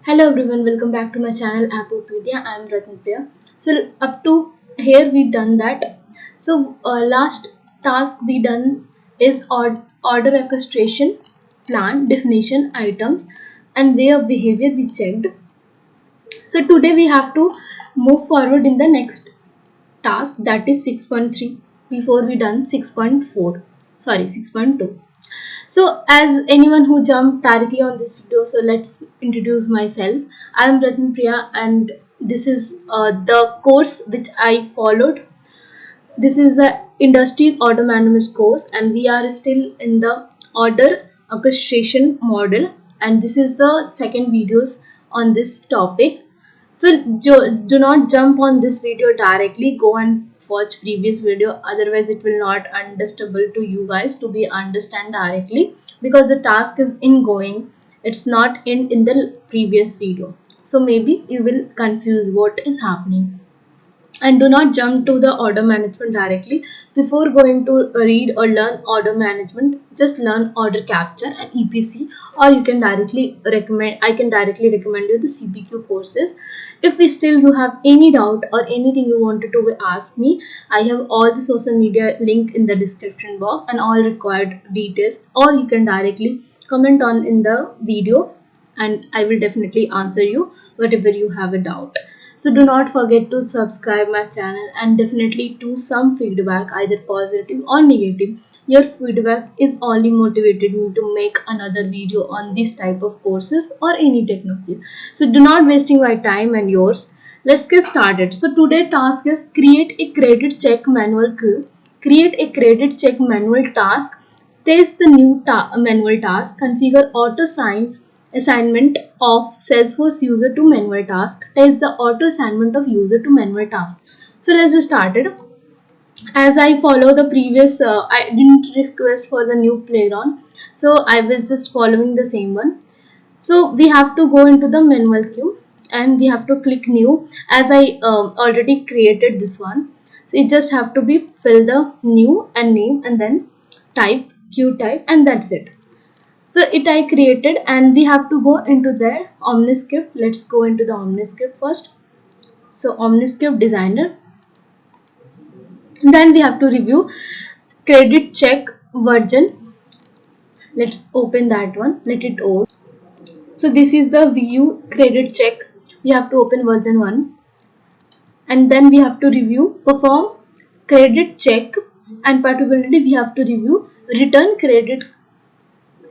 Hello everyone, welcome back to my channel Appopedia. I am Ratnapriya. So up to here we done that. So last task we done is order orchestration, plan, definition, items, and way of behavior we checked. So today we have to move forward in the next task, that is 6.3, before we done 6.4. Sorry, 6.2. So as anyone who jumped directly on this video, so let's introduce myself. I am Ratna Priya and this is the course which I followed. This is the Industry Order Management course and we are still in the order orchestration model, and this is the second videos on this topic. So do not jump on this video directly, go and watch previous video, otherwise it will not understandable to you guys to be understand directly, because the task is ingoing, it's not in the previous video. So maybe you will confuse what is happening. And do not jump to the order management directly. Before going to read or learn order management, just learn order capture and EPC, or you can directly recommend I can directly recommend you the CPQ courses. If we still you have any doubt or anything you wanted to ask me, I have all the social media link in the description box and all required details, or you can directly comment on in the video and I will definitely answer you whatever you have a doubt. So do not forget to subscribe my channel and definitely do some feedback, either positive or negative. Your feedback is only motivated me to make another video on this type of courses or any technology. So do not wasting my time and yours. Let's get started. So today task is create a credit check manual queue. Create a credit check manual task. Test the new manual task. Configure auto sign assignment of Salesforce user to manual task. Test the auto assignment of user to manual task. So let's get started. As I follow the previous, I didn't request for the new playground, so I was just following the same one. So we have to go into the manual queue and we have to click new, as I already created this one. So you just have to be fill the new and name and then type queue type, and that's it. So it I created and we have to go into their OmniScript. Let's go into the OmniScript first. So OmniScript designer. Then we have to review credit check version. Let's open that one. Let it open. So this is the view credit check. We have to open version 1. And then we have to review perform credit check, and particularly we have to review return credit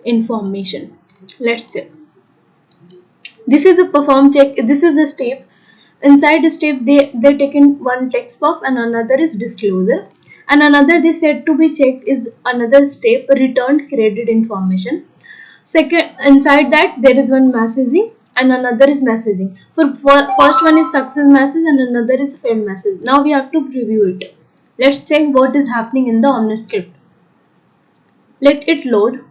information. Let's check. This is the perform check. This is the step. Inside the step they taken one text box and another is disclosure, and another they said to be checked is another step returned credit information. Second, inside that there is one messaging and another is messaging. For first one is success message and another is failed message. Now we have to preview it. Let's check what is happening in the OmniScript. Let it load.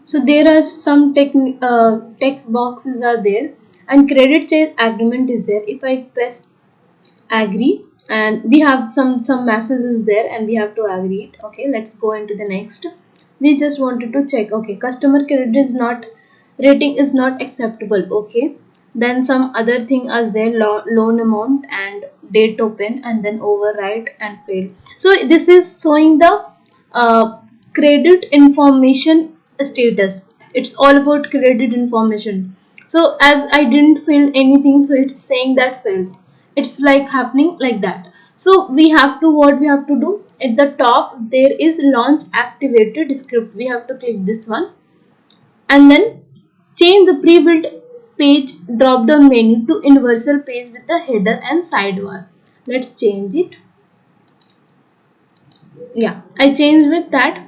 So there are some text boxes are there and credit check agreement is there. If I press agree, and we have some messages there and we have to agree it. Okay, let's go into the next. We just wanted to check. Okay, customer credit is not rating is not acceptable. Okay, then some other thing are there, loan amount and date open and then override and fail. So this is showing the credit information status. It's all about credit information. So as I didn't fill anything, so it's saying that failed. It's like happening like that. So we have to, what we have to do, at the top there is launch activated script. We have to click this one and then change the pre-built page drop down menu to universal page with the header and sidebar. Let's change it. Yeah, I changed with that.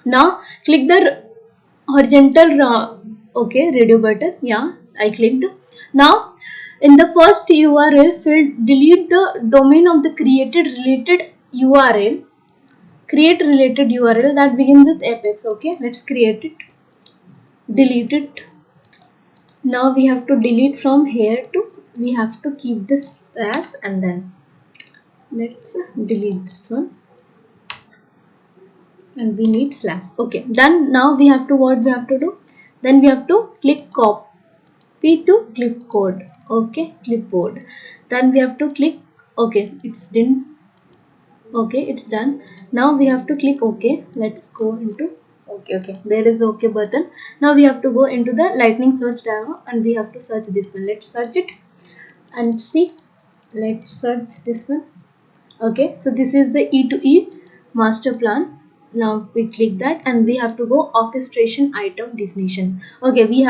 Now click the horizontal okay radio button. Yeah, I clicked. Now in the first URL field, delete the domain of the created related URL. Create related URL that begins with apex. Okay, let's create it. Delete it. Now we have to delete from here to, we have to keep this as, and then let's delete this one. and we need slash. Okay, done. Now we have to, what we have to do, then we have to click copy to clipboard. Okay, clipboard. Then we have to click, okay, it's done. Okay, it's done. Now we have to click OK. Let's go into, okay, there is OK button. Now we have to go into the lightning search dialog and we have to search this one. Let's search it and see. Let's search this one. Okay, so this is the E2E master plan. Now we click that and we have to go orchestration item definition. Okay, we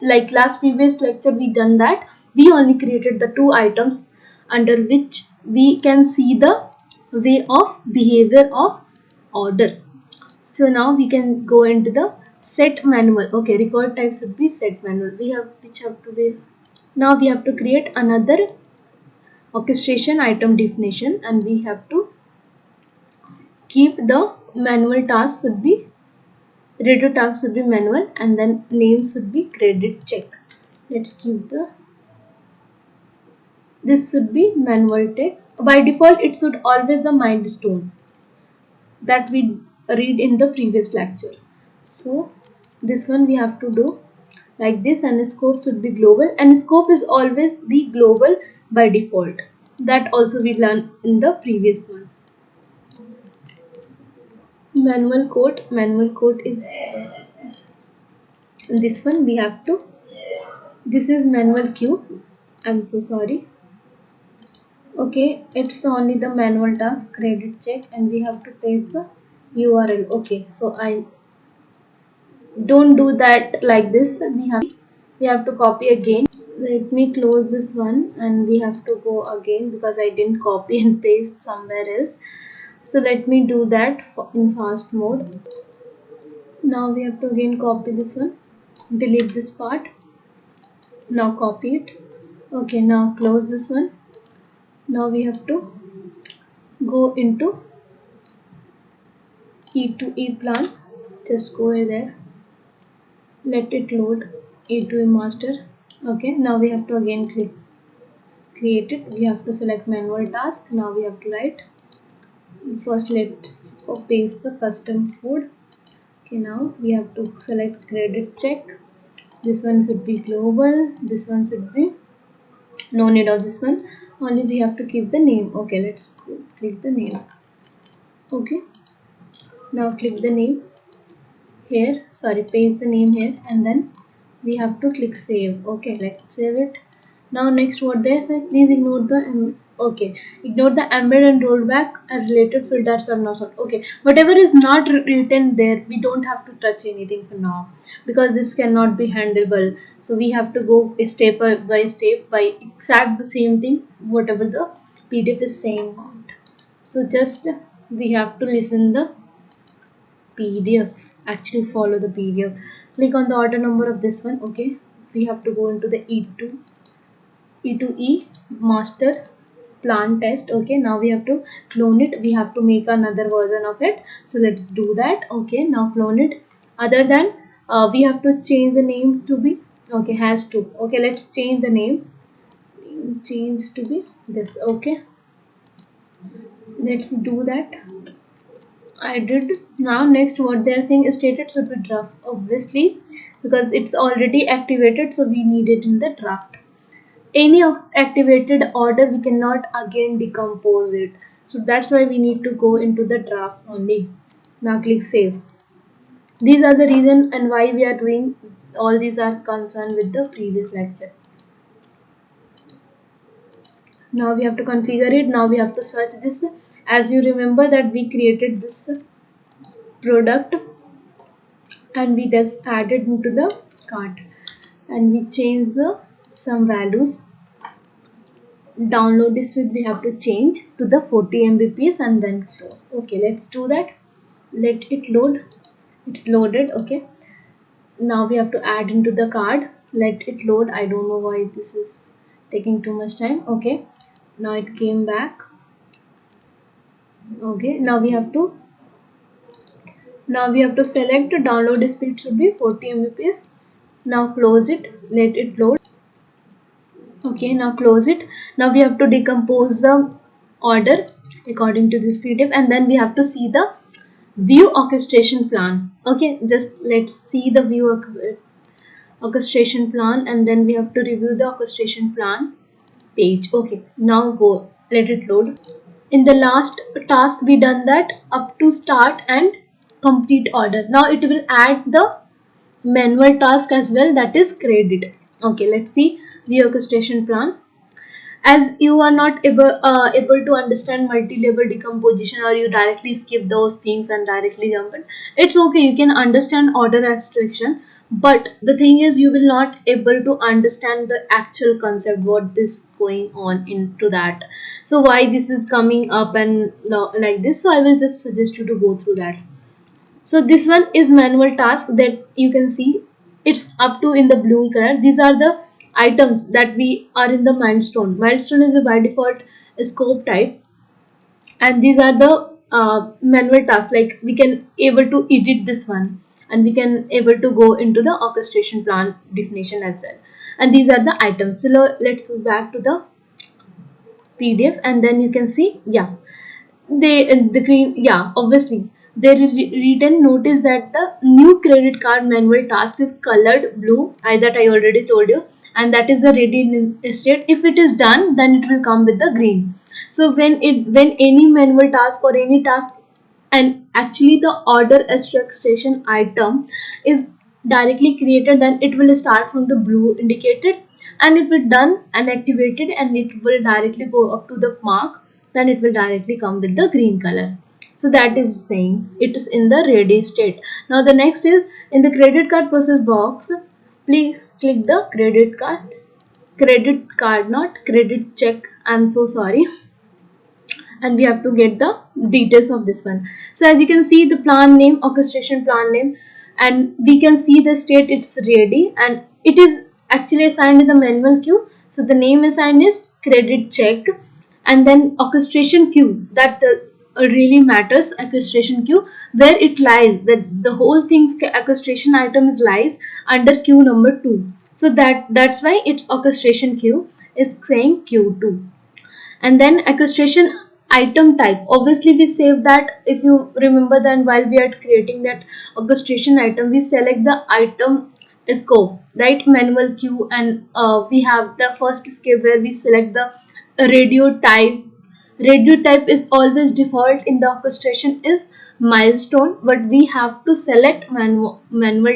like last previous lecture we done that. We only created the two items under which we can see the way of behavior of order. So now we can go into the set manual. Okay, record type should be set manual. We have, which have to be, now we have to create another orchestration item definition and we have to keep the manual task should be, radio task should be manual and then name should be credit check. Let's keep the, this should be manual text. By default it should always a milestone that we read in the previous lecture. So this one we have to do like this, and scope should be global, and scope is always be global by default. That also we learned in the previous one. Manual code is this one we have to, this is manual queue. I'm so sorry. Okay, it's only the manual task credit check and we have to paste the URL. Okay, so I don't do that like this. We have to copy again. Let me close this one and we have to go again because I didn't copy and paste somewhere else. So let me do that in fast mode. Now we have to again copy this one, delete this part. Now copy it. Okay, now close this one. Now we have to go into E2E plan. Just go there. Let it load E2E master. Okay, now we have to again click create it. We have to select manual task. Now we have to write. First let's paste the custom code. Okay, now we have to select credit check. This one should be global. This one should be, no need of this one. Only we have to keep the name. Okay, let's click the name. Okay, now click the name here, sorry, paste the name here and then we have to click save. Okay, let's save it. Now next what they said, please ignore the okay, ignore the embed and rollback and related filters are not. Okay, whatever is not written there we don't have to touch anything for now because this cannot be handleable. So we have to go step by step by exact the same thing whatever the PDF is saying. So just we have to listen the PDF, actually follow the PDF. Click on the order number of this one. Okay, we have to go into the E2E master plan test. Okay, now we have to clone it. We have to make another version of it. So let's do that. Okay, now clone it. Other than we have to change the name to be, okay, has to. Okay, let's change the name. Change to be this. Okay, let's do that. I did. Now next what they are saying is stated should be draft, obviously because it's already activated, so we need it in the draft. Any of activated order we cannot again decompose it, so that's why we need to go into the draft only. Now click save. These are the reason and why we are doing all these are concerned with the previous lecture. Now we have to configure it. Now we have to search this. As you remember that we created this product and we just added into the cart and we change the some values. Download speed we have to change to the 40 Mbps and then close. Okay, let's do that. Let it load. It's loaded. Okay, now we have to add into the card. Let it load. I don't know why this is taking too much time. Okay, now it came back. Okay, now we have to select download speed should be 40 Mbps. Now close it. Let it load. Okay, now close it. Now we have to decompose the order according to this PDF and then we have to see the view orchestration plan. Okay, just let's see the view orchestration plan, and then we have to review the orchestration plan page. Okay, now go, let it load. In the last task we done that up to start and complete order. Now it will add the manual task as well, that is credit. Okay, let's see the orchestration plan. As you are not able to understand multi-level decomposition, or you directly skip those things and directly jump in, it's okay, you can understand order abstraction, but the thing is you will not able to understand the actual concept, what this going on into that, so why this is coming up and like this. So I will just suggest you to go through that. So this one is manual task, that you can see it's up to in the blue color. These are the items that we are in the milestone. Milestone is a by default scope type, and these are the manual tasks. Like we can able to edit this one, and we can able to go into the orchestration plan definition as well. And these are the items. So let's go back to the PDF, and then you can see, yeah, they the green, yeah, obviously there is written notice that the new credit card manual task is colored blue. That I already told you, and that is the ready state. If it is done, then it will come with the green. So when any manual task or any task, and actually the order extraction item is directly created, then it will start from the blue indicated, and if it done and activated and it will directly go up to the mark, then it will directly come with the green color. So that is saying it is in the ready state. Now the next is in the credit card process box, please click the credit card, not credit check, I'm so sorry, and we have to get the details of this one. So as you can see the plan name, orchestration plan name, and we can see the state it's ready, and it is actually assigned in the manual queue. So the name assigned is credit check, and then orchestration queue, that really matters. Orchestration queue, where it lies, that the whole thing's orchestration item is lies under queue number 2. So that's why its orchestration queue is saying q2. And then orchestration item type, obviously we save that. If you remember, then while we are creating that orchestration item, we select the item scope, right, manual queue, and we have the first step where we select the radio type. Radio type is always default in the orchestration is milestone, but we have to select manual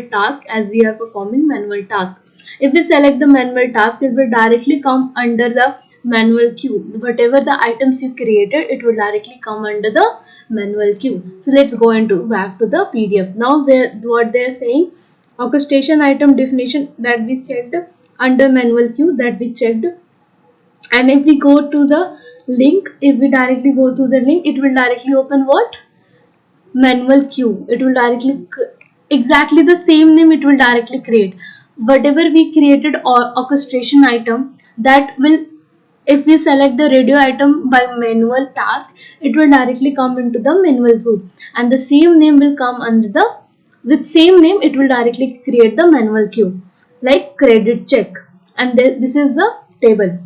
task, as we are performing manual task. If we select the manual task, it will directly come under the manual queue. Whatever the items you created, it will directly come under the manual queue. So let's go into back to the PDF. Now what they're saying, orchestration item definition that we checked under manual queue, that we checked. And if we go to the link, if we directly go to the link, it will directly open what? Manual queue. It will directly exactly the same name it will directly create. Whatever we created or orchestration item, that will, if we select the radio item by manual task, it will directly come into the manual queue, and the same name will come under the, with same name it will directly create the manual queue, like credit check. And this is the table.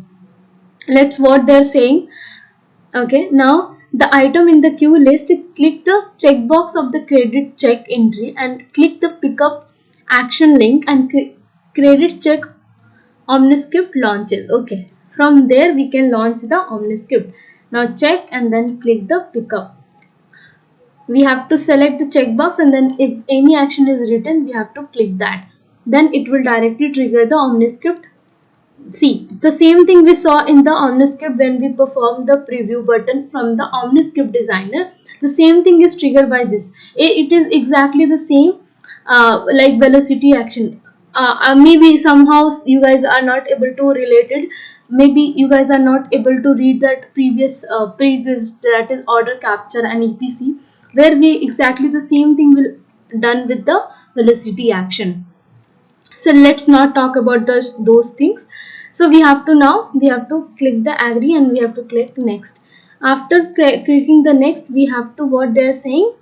Let's what they're saying. Okay, now the item in the queue list, click the checkbox of the credit check entry and click the pickup action link, and credit check Omniscript launches. Okay, from there we can launch the Omniscript. Now check and then click the pickup. We have to select the checkbox, and then if any action is written, we have to click that. Then it will directly trigger the Omniscript. See, the same thing we saw in the Omniscript when we performed the preview button from the Omniscript designer. The same thing is triggered by this. It is exactly the same like velocity action. Maybe somehow you guys are not able to relate it. Maybe you guys are not able to read that previous, that is order capture and EPC, where we exactly the same thing will done with the velocity action. So let's not talk about those things. So we have to, now we have to click the agree, and we have to click next. After clicking the next, we have to, what they're saying,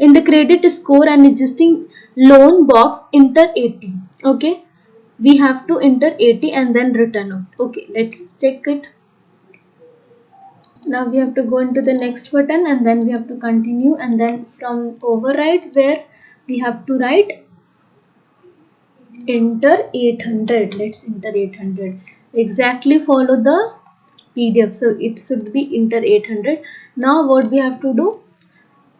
in the credit score and existing loan box, enter 80. Okay, we have to enter 80 and then return out. Okay, let's check it. Now we have to go into the next button and then we have to continue, and then from override where we have to write enter 800. Let's enter 800. Exactly follow the PDF. So it should be enter 800. Now what we have to do?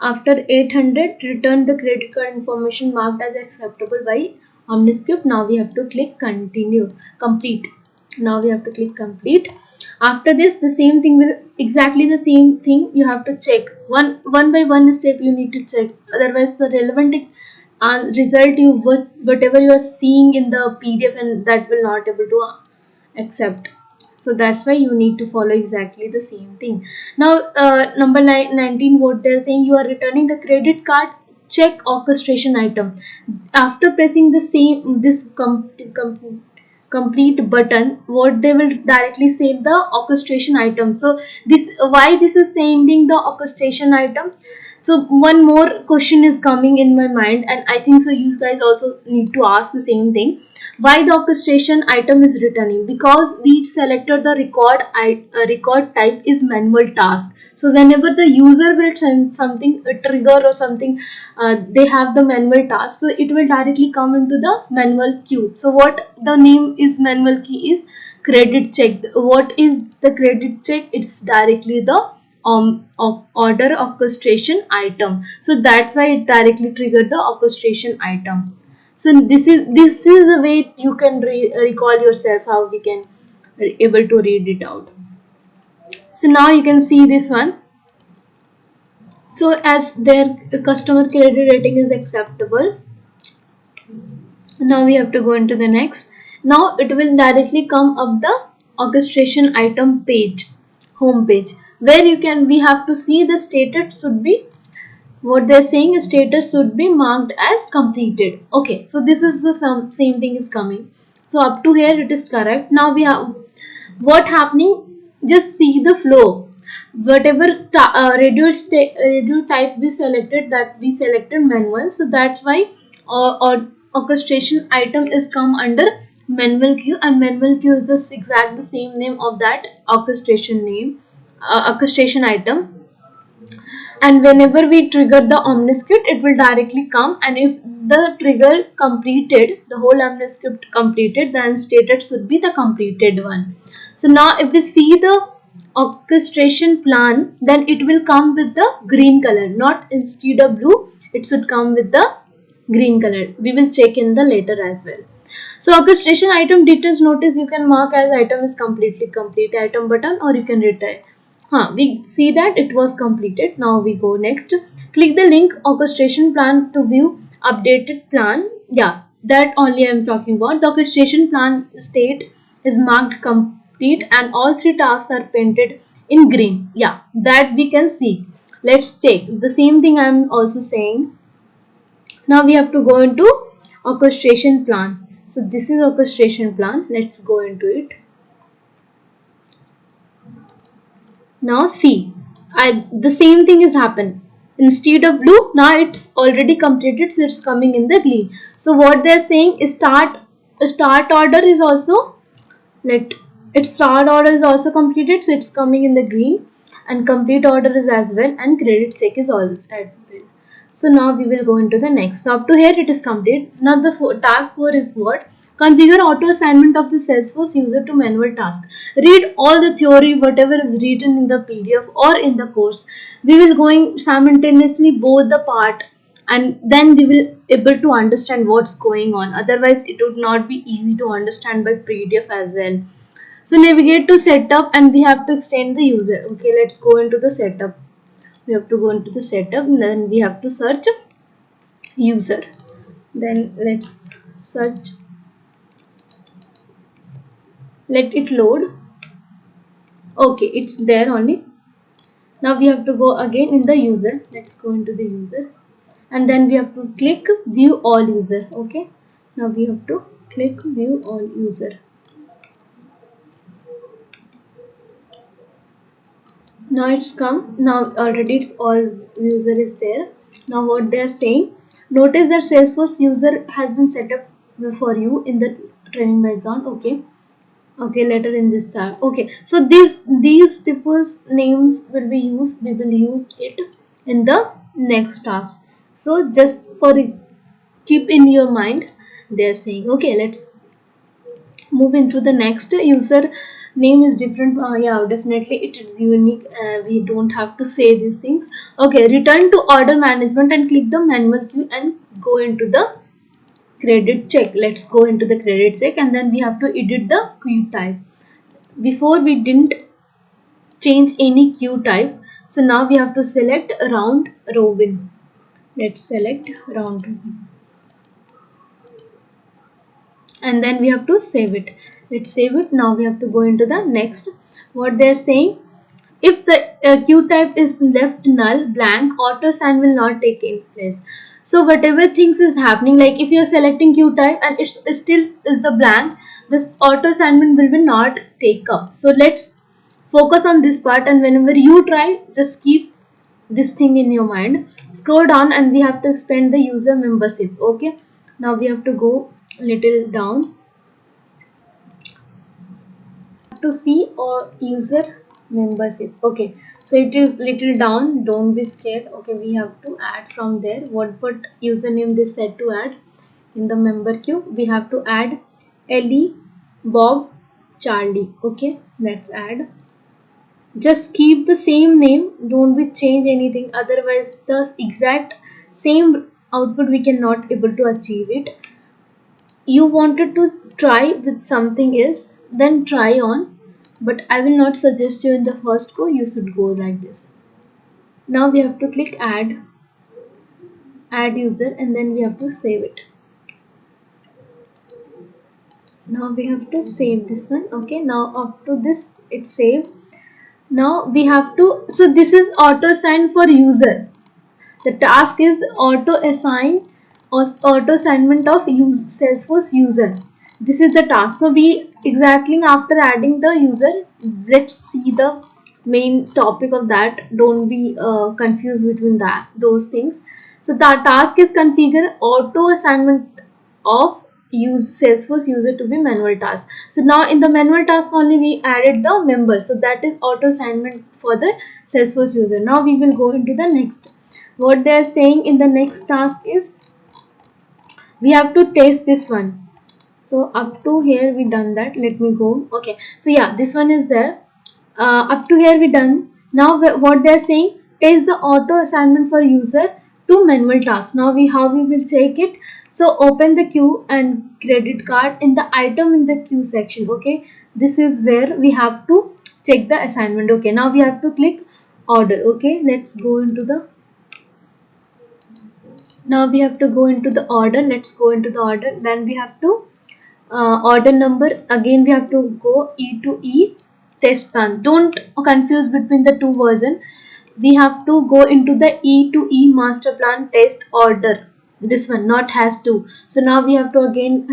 After 800, return the credit card information marked as acceptable by Omniscript. Now we have to click continue, complete. Now we have to click complete. After this, the same thing will exactly the same thing. You have to check one by one step. You need to check. Otherwise, the relevant result whatever you are seeing in the PDF, and that will not able to accept. So that's why you need to follow exactly the same thing. Now number 19, what they're saying, you are returning the credit card check orchestration item. After pressing the same this complete button, what they will directly save the orchestration item. So this, why this is sending the orchestration item? So one more question is coming in my mind, and I think so you guys also need to ask the same thing. Why the orchestration item is returning? Because we selected the record type is manual task. So whenever the user will send something, a trigger or something, they have the manual task, so it will directly come into the manual queue. So what the name is manual key is credit check. What is the credit check? It's directly the order orchestration item. So that's why it directly triggered the orchestration item. So this is the way you can recall yourself how we can able to read it out. So now you can see this one. So as their customer credit rating is acceptable, now we have to go into the next. Now it will directly come up the orchestration item page, home page, where we have to see the status should be, what they're saying is status should be marked as completed. Okay, so this is the same thing is coming. So up to here it is correct. Now we have what happening, just see the flow. Whatever radio type we selected, that we selected manual, so that's why orchestration item is come under manual queue, and manual queue is the exact the same name of that orchestration name, orchestration item. And whenever we trigger the omniscript, it will directly come, and if the trigger completed, the whole omniscript completed, then stated should be the completed one. So now if we see the orchestration plan, then it will come with the green color, not instead of blue, it should come with the green color. We will check in the later as well. So orchestration item details notice, you can mark as item is completely complete item button, or you can return. We see that it was completed. Now we go next. Click the link orchestration plan to view updated plan. Yeah, that only I am talking about. The orchestration plan state is marked complete and all three tasks are painted in green. Yeah, that we can see. Let's check. The same thing I am also saying. Now we have to go into orchestration plan. So this is orchestration plan. Let's go into it. Now see, the same thing is happened. Instead of blue, now it's already completed, so it's coming in the green. So what they're saying is start order is also, let its start order is also completed, so it's coming in the green, and complete order is as well, and credit check is all at well. So now we will go into the next. So up to here it is complete. Now the task 4 is what? Configure auto assignment of the Salesforce user to manual task. Read all the theory, whatever is written in the PDF or in the course. We will going simultaneously both the part, and then we will able to understand what's going on. Otherwise it would not be easy to understand by PDF as well. So navigate to setup, and we have to extend the user. Okay, let's go into the setup. We have to go into the setup, and then we have to search user. Then let's search, let it load. Okay, it's there only. Now we have to go again in the user. Let's go into the user, and then we have to click view all user. Okay, now we have to click view all user. Now it's come. Now already it's all user is there. Now what they are saying, notice that Salesforce user has been set up for you in the training background. Okay, Okay, later in this task. Okay, so these people's names will be used. We will use it in the next task. So just for it, keep in your mind, they're saying. Okay, let's move into the next. User name is different. Yeah, definitely it is unique. We don't have to say these things. Okay, return to order management and click the manual queue and go into the credit check. Let's go into the credit check, and then we have to edit the queue type. Before we didn't change any queue type, so now we have to select round robin. Let's select round robin, and then we have to save it. Let's save it. Now we have to go into the next. What they're saying, if the queue type is left null blank, auto assign will not take in place. So whatever things is happening, like if you're selecting queue type and it's still is the blank, this auto assignment will not take up. So let's focus on this part, and whenever you try, just keep this thing in your mind. Scroll down and we have to expand the user membership. Okay, now we have to go little down to see or user membership. Okay, so it is little down, don't be scared. Okay, we have to add from there what username they said to add in the member queue. We have to add Ellie, Bob, Charlie. Okay, let's add. Just keep the same name, don't be change anything, otherwise the exact same output we cannot able to achieve it. You wanted to try with something else, then try on, but I will not suggest you in the first go. You should go like this. Now we have to click add user, and then we have to save it. Now we have to save this one. Okay, now up to this it's saved. Now we have to, so this is auto assign for user. The task is auto assign or auto assignment of Salesforce user. This is the task. So we exactly after adding the user, let's see the main topic of that. Don't be confused between those things. So the task is configure auto assignment of use Salesforce user to be manual task. So now in the manual task only we added the member. So that is auto assignment for the Salesforce user. Now we will go into the next. What they are saying in the next task is we have to test this one. So up to here we done that. Let me go. Okay, so yeah, this one is there. Up to here we done. Now what they are saying, test the auto assignment for user to manual task. Now how we will check it. So open the queue and credit card in the item in the queue section. Okay, this is where we have to check the assignment. Okay, now we have to click order. Okay, let's go into the, now we have to go into the order. Let's go into the order. Then we have to order number. Again we have to go E to E test plan. Don't confuse between the two version. We have to go into the E to E master plan test order. This one, not has to. So now we have to again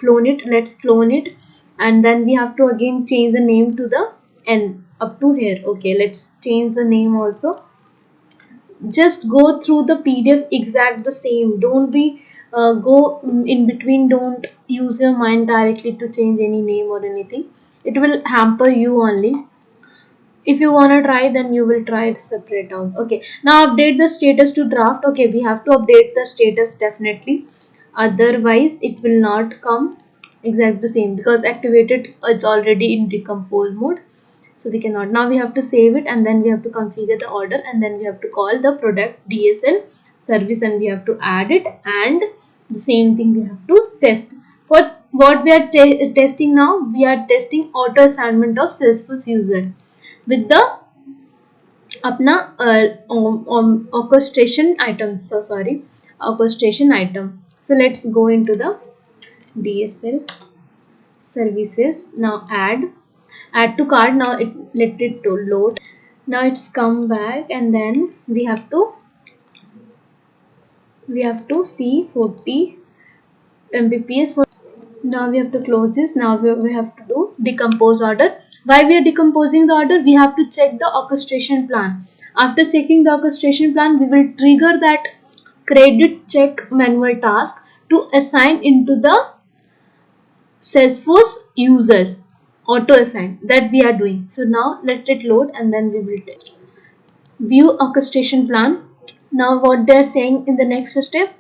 clone it. Let's clone it, and then we have to again change the name to the N up to here. Okay, let's change the name also. Just go through the PDF exact the same. Don't be go in between. Don't use your mind directly to change any name or anything. It will hamper you only. If you want to try, then you will try it separate out. Okay, now update the status to draft. Okay, we have to update the status definitely, otherwise it will not come exact the same, because activated it's already in decompose mode, so we cannot. Now we have to save it, and then we have to configure the order, and then we have to call the product DSL service, and we have to add it, and the same thing we have to test. For what we are testing now, we are testing auto assignment of Salesforce user with the अपना orchestration item. So sorry, orchestration item. So let's go into the DSL services. Now add to cart. Now let it to load. Now it's come back, and then we have to see 40 Mbps for. Now we have to close this. Now we have to do decompose order. Why we are decomposing the order? We have to check the orchestration plan. After checking the orchestration plan, we will trigger that credit check manual task to assign into the Salesforce users. auto assign that we are doing. So now let it load and then we will test. View orchestration plan. Now what they are saying in the next step,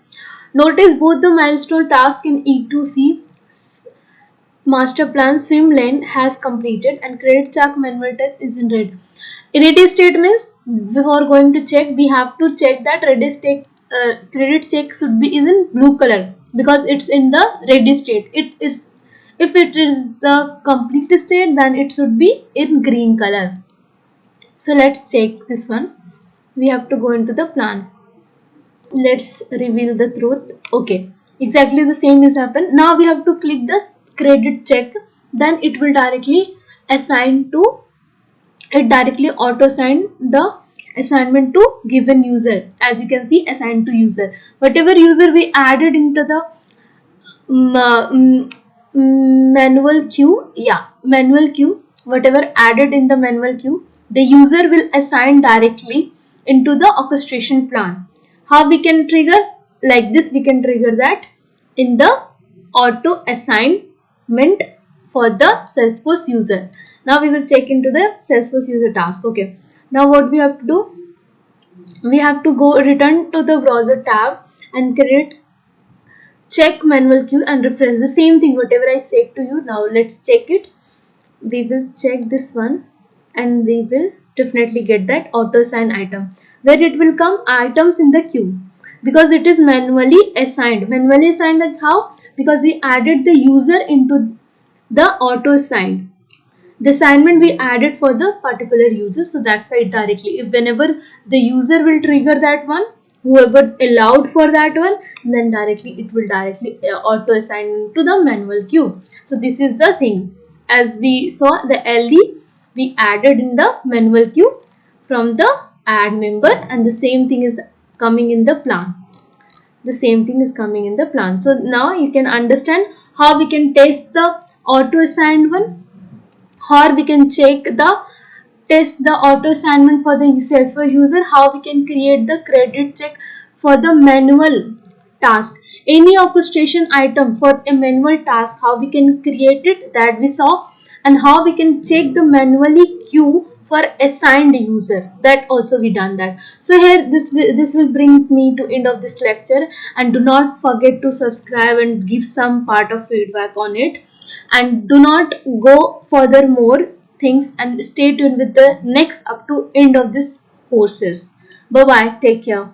notice both the milestone task in E2C master plan swim lane has completed and credit check manual test is in red. Ready state means before going to check, we have to check that ready state credit check should be is in blue color because it's in the ready state. It is, if it is the complete state, then it should be in green color. So let's check this one. We have to go into the plan. Let's reveal the truth. Okay, exactly the same is happened. Now we have to click the credit check, then it will directly assign to, it directly auto assign the assignment to given user. As you can see, assigned to user, whatever user we added into the manual queue, yeah, manual queue, whatever added in the manual queue, the user will assign directly into the orchestration plan. How we can trigger? Like this we can trigger that in the auto assignment for the Salesforce user. Now we will check into the Salesforce user task. Okay, now what we have to do, we have to go return to the browser tab and create check manual queue and refresh. The same thing whatever I said to you. Now let's check it. We will check this one and we will definitely get that auto assign item, where it will come items in the queue, because it is manually assigned. Manually assigned is how? Because we added the user into the auto assigned, the assignment we added for the particular user. So that's why it directly, if whenever the user will trigger that one, whoever allowed for that one, then directly it will directly auto assign to the manual queue. So this is the thing. As we saw, the LD we added in the manual queue from the add member, and the same thing is coming in the plan. The same thing is coming in the plan. So now you can understand how we can test the auto assigned one, or we can check the test the auto assignment for the Salesforce user, how we can create the credit check for the manual task. Any orchestration item for a manual task, how we can create it, that we saw, and how we can check the manually queue for assigned user, that also we done that. So here this will bring me to end of this lecture, and do not forget to subscribe and give some part of feedback on it, and do not go further more things, and stay tuned with the next up to end of this courses. Bye bye, take care.